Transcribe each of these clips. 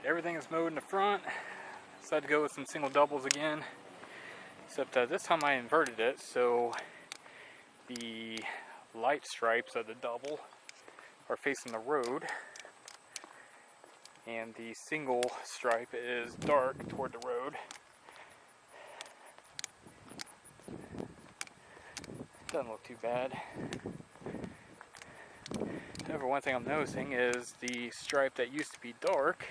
Everything is mowed in the front. Decided to go with some single doubles again, except this time I inverted it, so the light stripes of the double are facing the road and the single stripe is dark toward the road. Doesn't look too bad. However, one thing I'm noticing is the stripe that used to be dark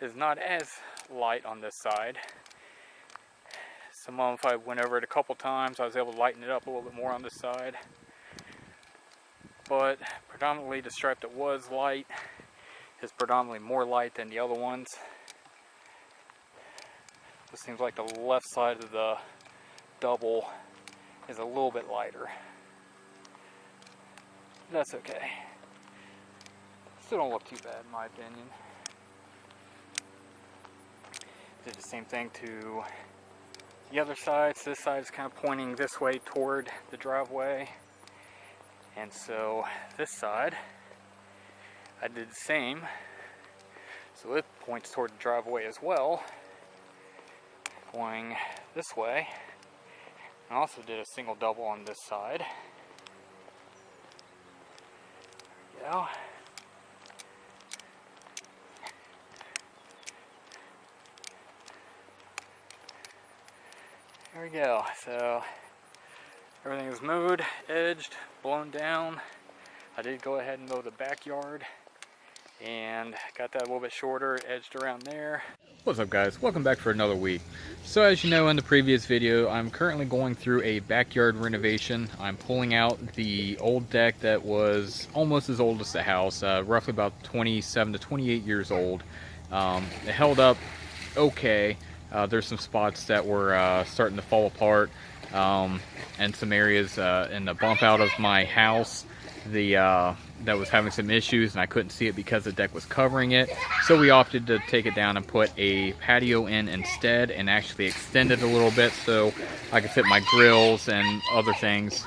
is not as light on this side. If I went over it a couple times, I was able to lighten it up a little bit more on this side. But predominantly the stripe that was light is predominantly more light than the other ones. It seems like the left side of the double is a little bit lighter. That's okay. Still don't look too bad in my opinion. Did the same thing to the other side. So this side is kind of pointing this way toward the driveway. And so this side, I did the same. So it points toward the driveway as well. Going this way. I also did a single double on this side. There we go. There we go. So everything is mowed, edged, blown down. I did go ahead and mow the backyard and got that a little bit shorter, edged around there. What's up guys, welcome back for another week. So as you know in the previous video, I'm currently going through a backyard renovation. I'm pulling out the old deck that was almost as old as the house, roughly about 27 to 28 years old. It held up okay. There's some spots that were starting to fall apart, and some areas in the bump out of my house that was having some issues, and I couldn't see it because the deck was covering it. So we opted to take it down and put a patio in instead, and actually extend it a little bit so I could fit my grills and other things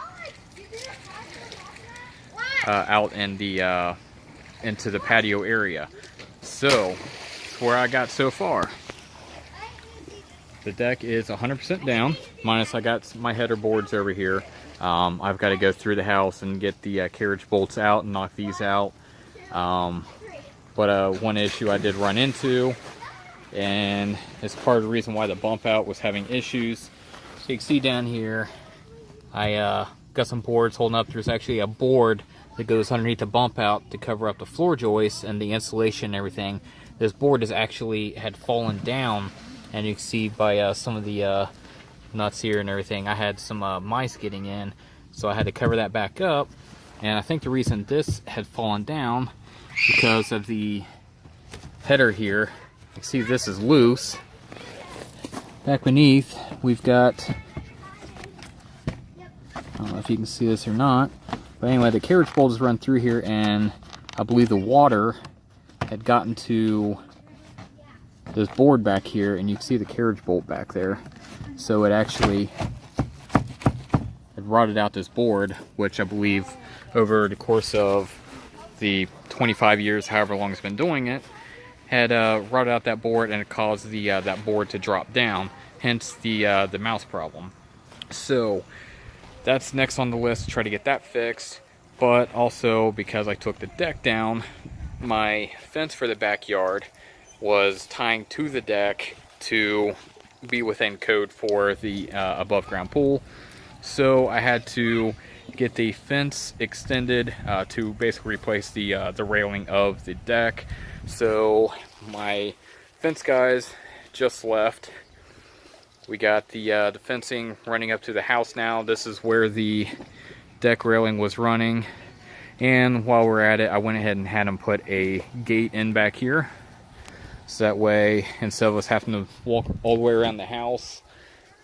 out in the into the patio area. So that's where I got so far. The deck is 100% down, minus I got my header boards over here. I've got to go through the house and get the carriage bolts out and knock these out. But one issue I did run into, and it's part of the reason why the bump out was having issues. So you can see down here, I got some boards holding up. There's actually a board that goes underneath the bump out to cover up the floor joists and the insulation and everything. This board is actually had fallen down. And you can see by some of the nuts here and everything, I had some mice getting in, so I had to cover that back up. And I think the reason this had fallen down because of the header here. You can see this is loose. Back beneath, we've got, I don't know if you can see this or not, but anyway, the carriage bolt has run through here, and I believe the water had gotten to this board back here, and you can see the carriage bolt back there. So it actually had rotted out this board, which I believe over the course of the 25 years, however long it's been doing it, had rotted out that board, and it caused the that board to drop down. hence the mouse problem. So that's next on the list to try to get that fixed. But also because I took the deck down, my fence for the backyard was tying to the deck to be within code for the above ground pool. So I had to get the fence extended to basically replace the railing of the deck. So my fence guys just left. We got the fencing running up to the house now. This is where the deck railing was running. And while we're at it, I went ahead and had them put a gate in back here. So that way, instead of us having to walk all the way around the house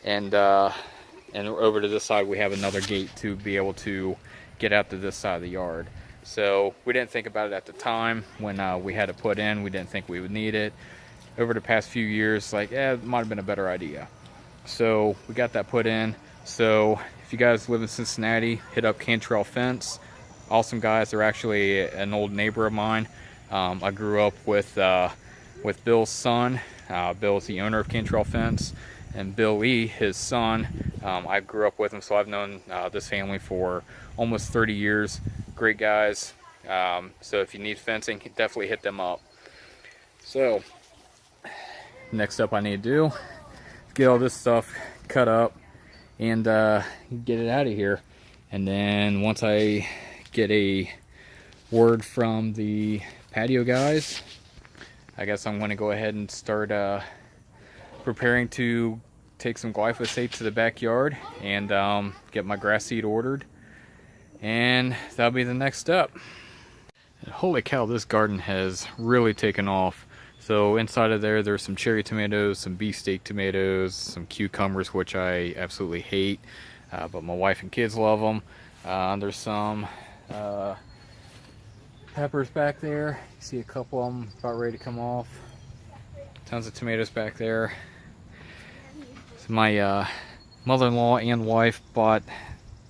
and over to this side, we have another gate to be able to get out to this side of the yard. So we didn't think about it at the time when we had it put in. We didn't think we would need it. Over the past few years, like, it might have been a better idea. So we got that put in. So if you guys live in Cincinnati, hit up Cantrell Fence. Awesome guys. They're actually an old neighbor of mine. I grew up with Bill's son. Bill's the owner of Cantrell Fence, and Bill Lee, his son. I grew up with him, so I've known this family for almost 30 years. Great guys. So if you need fencing, definitely hit them up. So next up I need to do is get all this stuff cut up and get it out of here. And then once I get a word from the patio guys, I guess I'm going to go ahead and start preparing to take some glyphosate to the backyard and get my grass seed ordered. And that'll be the next step. And holy cow, this garden has really taken off. So inside of there, there's some cherry tomatoes, some beefsteak tomatoes, some cucumbers, which I absolutely hate, but my wife and kids love them. There's some peppers back there. You see a couple of them about ready to come off. Tons of tomatoes back there. So my mother-in-law and wife bought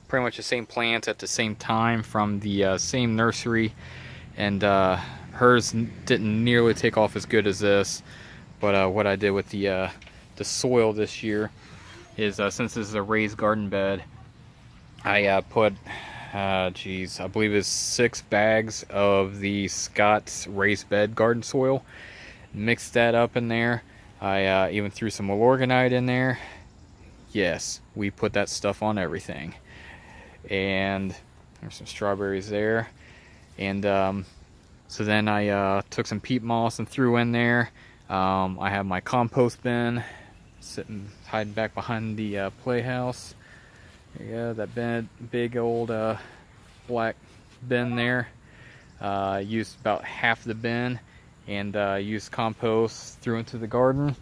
pretty much the same plants at the same time from the same nursery, and hers didn't nearly take off as good as this. But what I did with the soil this year is, since this is a raised garden bed, I put I believe it's 6 bags of the Scott's raised bed garden soil. Mixed that up in there. I even threw some Milorganite in there. Yes, we put that stuff on everything. And there's some strawberries there. And so then I took some peat moss and threw in there. I have my compost bin sitting, hiding back behind the playhouse. There you go, that big old black bin there. Used about half the bin and used compost, threw into the garden.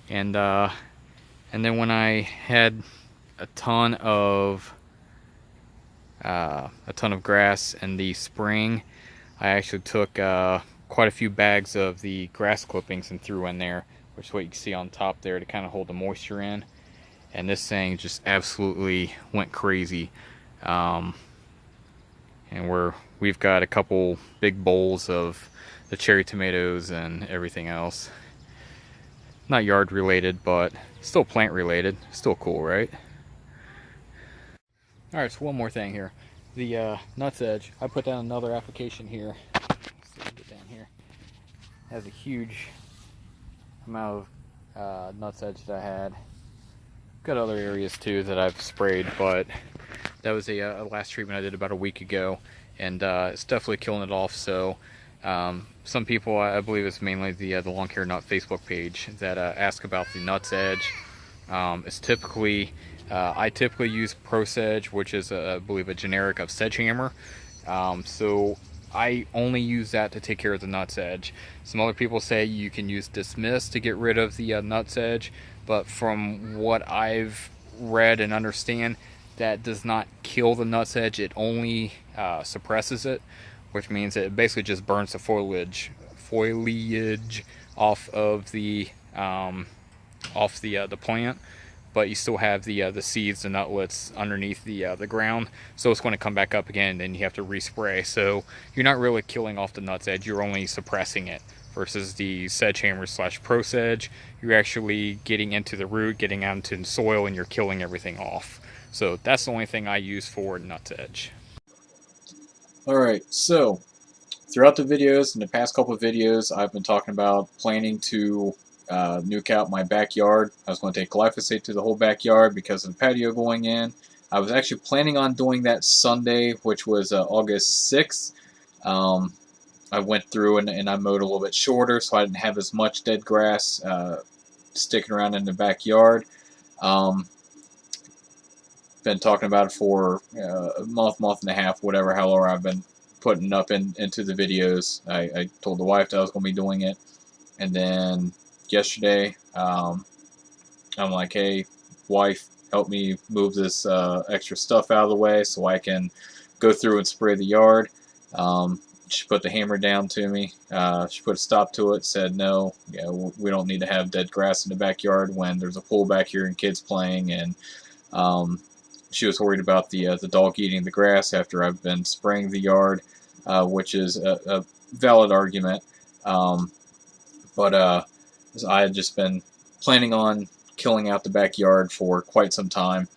And then when I had a ton of grass in the spring, I actually took quite a few bags of the grass clippings and threw in there, which is what you can see on top there to kind of hold the moisture in. And this thing just absolutely went crazy. And we've got a couple big bowls of the cherry tomatoes and everything else. Not yard related, but still plant related. Still cool, right? Alright, so one more thing here. The nuts edge, I put down another application here. Let's see if we can get down here. It has a huge amount of nuts edge that I had. Got other areas too that I've sprayed, but that was a last treatment I did about a week ago, and it's definitely killing it off. So some people, I believe it's mainly the Lawn Care Nut Facebook page, that ask about the nuts edge. It's typically I typically use Pro Sedge, which is I believe a generic of Sedge Hammer. So I only use that to take care of the nuts edge. Some other people say you can use Dismiss to get rid of the nuts edge, but from what I've read and understand, that does not kill the nuts edge. It only suppresses it, which means it basically just burns the foliage off of the plant. But you still have the seeds and nutlets underneath the ground, so it's going to come back up again, and then you have to respray. So you're not really killing off the nuts edge, you're only suppressing it versus the Sedge Hammer / Pro Sedge. You're actually getting into the root, getting out into the soil, and you're killing everything off. So that's the only thing I use for nut edge. Alright, so throughout the videos, in the past couple of videos, I've been talking about planning to nuke out my backyard. I was going to take glyphosate to the whole backyard because of the patio going in. I was actually planning on doing that Sunday, which was August 6th. I went through and I mowed a little bit shorter, so I didn't have as much dead grass sticking around in the backyard. Been talking about it for a month and a half, whatever, however I've been putting up into the videos. I told the wife that I was going to be doing it, and then yesterday I'm like, hey wife, help me move this extra stuff out of the way so I can go through and spray the yard. She put the hammer down to me. She put a stop to it, said no, we don't need to have dead grass in the backyard when there's a pool back here and kids playing, and she was worried about the dog eating the grass after I've been spraying the yard, which is a valid argument. But I had just been planning on killing out the backyard for quite some time.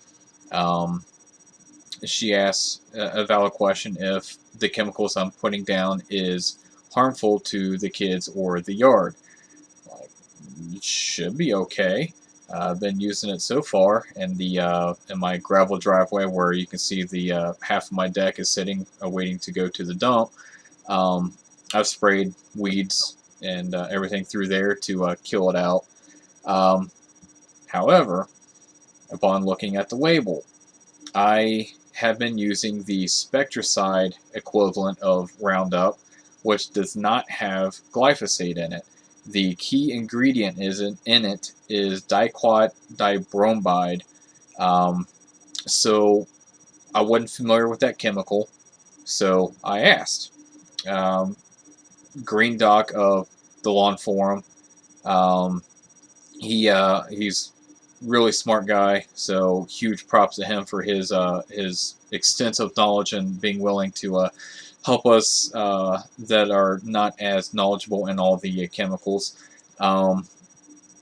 She asked a valid question if the chemicals I'm putting down is harmful to the kids or the yard. It should be okay. I've been using it so far in my gravel driveway, where you can see the half of my deck is sitting waiting to go to the dump. I've sprayed weeds and everything through there to kill it out. However, upon looking at the label, I have been using the Spectracide equivalent of Roundup, which does not have glyphosate in it. The key ingredient in it is Diquat dibromide. So I wasn't familiar with that chemical, so I asked. Green Doc of the Lawn Forum. He's really smart guy, so huge props to him for his extensive knowledge and being willing to help us that are not as knowledgeable in all the chemicals.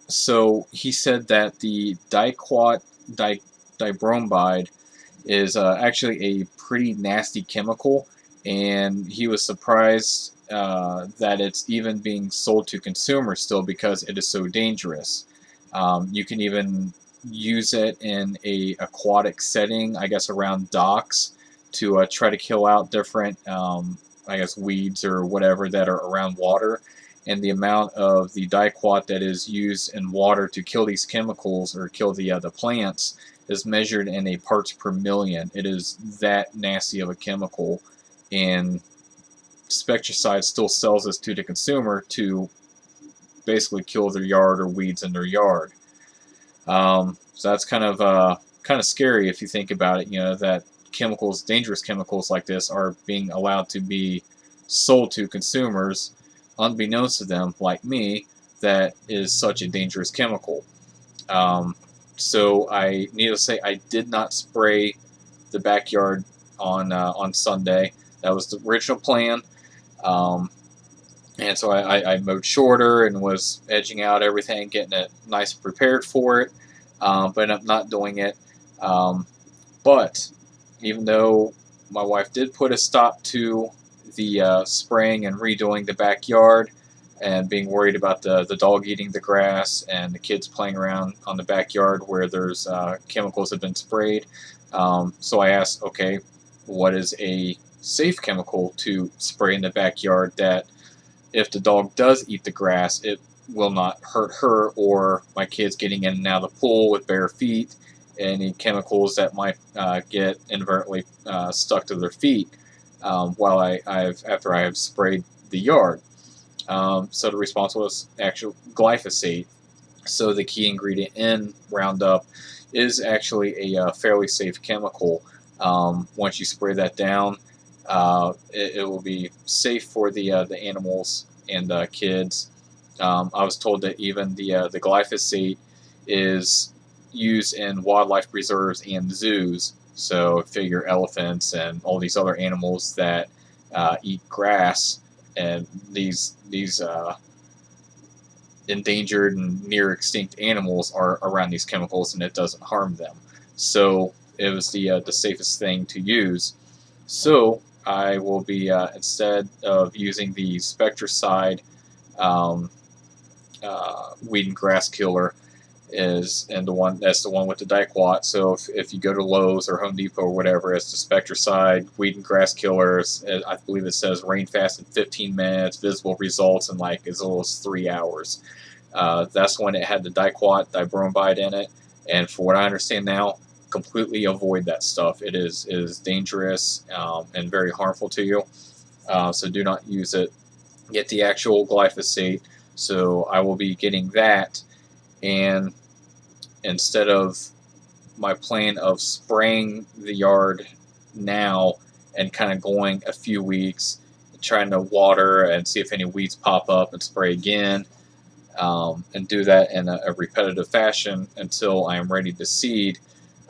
So he said that the Diquat dibromide is actually a pretty nasty chemical, and he was surprised that it's even being sold to consumers still because it is so dangerous. You can even use it in a aquatic setting, I guess around docks, to try to kill out different, I guess, weeds or whatever that are around water. And the amount of the Diquat that is used in water to kill these chemicals or kill the plants is measured in a parts per million. It is that nasty of a chemical, and Spectracide still sells this to the consumer to basically kill their yard or weeds in their yard. So that's kind of scary if you think about it. That chemicals, dangerous chemicals like this, are being allowed to be sold to consumers, unbeknownst to them, like me, that is such a dangerous chemical. So I need to say I did not spray the backyard on Sunday. That was the original plan. And so I mowed shorter and was edging out everything, getting it nice and prepared for it, but I'm not doing it. But even though my wife did put a stop to the spraying and redoing the backyard, and being worried about the dog eating the grass and the kids playing around on the backyard where there's chemicals have been sprayed, so I asked, okay, what is a safe chemical to spray in the backyard that if the dog does eat the grass, it will not hurt her or my kids getting in and out of the pool with bare feet, any chemicals that might get inadvertently stuck to their feet after I have sprayed the yard. So the response was actual glyphosate. So the key ingredient in Roundup is actually a fairly safe chemical. Once you spray that down, it will be safe for the animals and kids. I was told that even the glyphosate is used in wildlife preserves and zoos. So figure elephants and all these other animals that eat grass, and these endangered and near extinct animals are around these chemicals, and it doesn't harm them. So it was the safest thing to use. So I will be, instead of using the Spectracide um, weed and grass killer, and that's the one with the Diquat. So if you go to Lowe's or Home Depot or whatever, it's the Spectracide weed and grass killers. I believe it says rain fast in 15 minutes, visible results in like as little as 3 hours. That's when it had the Diquat dibromide in it, and for what I understand now, completely avoid that stuff. It is dangerous and very harmful to you. So do not use it. Get the actual glyphosate. So I will be getting that, and instead of my plan of spraying the yard now and kind of going a few weeks, trying to water and see if any weeds pop up and spray again, and do that in a repetitive fashion until I am ready to seed,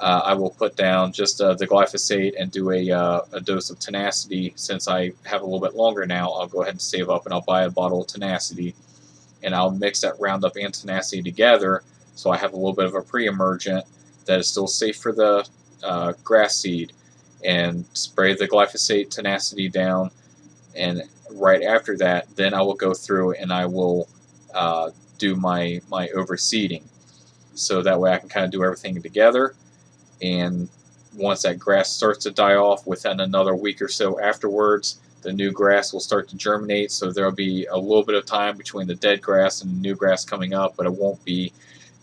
I will put down just the glyphosate and do a dose of tenacity. Since I have a little bit longer now, I'll go ahead and save up and I'll buy a bottle of tenacity, and I'll mix that Roundup and tenacity together, so I have a little bit of a pre-emergent that is still safe for the grass seed, and spray the glyphosate tenacity down. And right after that, then I will go through and I will do my overseeding, so that way I can kind of do everything together. And once that grass starts to die off, within another week or so afterwards, the new grass will start to germinate. So there'll be a little bit of time between the dead grass and the new grass coming up, but it won't be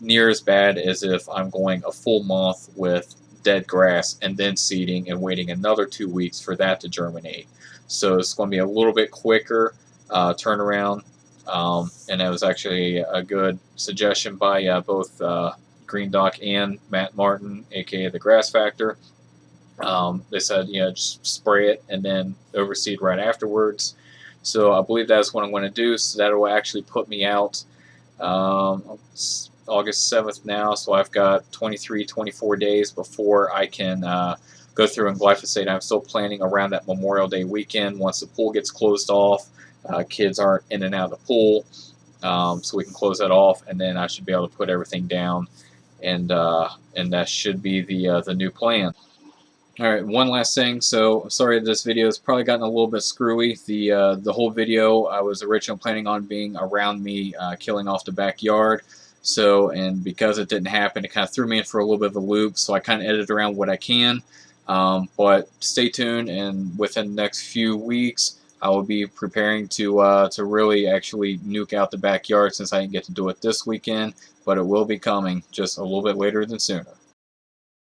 near as bad as if I'm going a full month with dead grass and then seeding and waiting another 2 weeks for that to germinate. So it's going to be a little bit quicker turnaround. And it was actually a good suggestion by both Green Doc and Matt Martin, aka the Grass Factor. They said, just spray it and then overseed right afterwards. So I believe that's what I'm going to do. So that will actually put me out August 7th now. So I've got 23, 24 days before I can go through and glyphosate. I'm still planning around that Memorial Day weekend once the pool gets closed off. Kids aren't in and out of the pool, so we can close that off, and then I should be able to put everything down, and that should be the new plan. All right, one last thing. So sorry this video has probably gotten a little bit screwy. The whole video I was originally planning on being around me killing off the backyard. So, and because it didn't happen, it kind of threw me in for a little bit of a loop. So I kind of edited around what I can. But stay tuned, and within the next few weeks, I will be preparing to really actually nuke out the backyard, since I didn't get to do it this weekend. But it will be coming just a little bit later than sooner.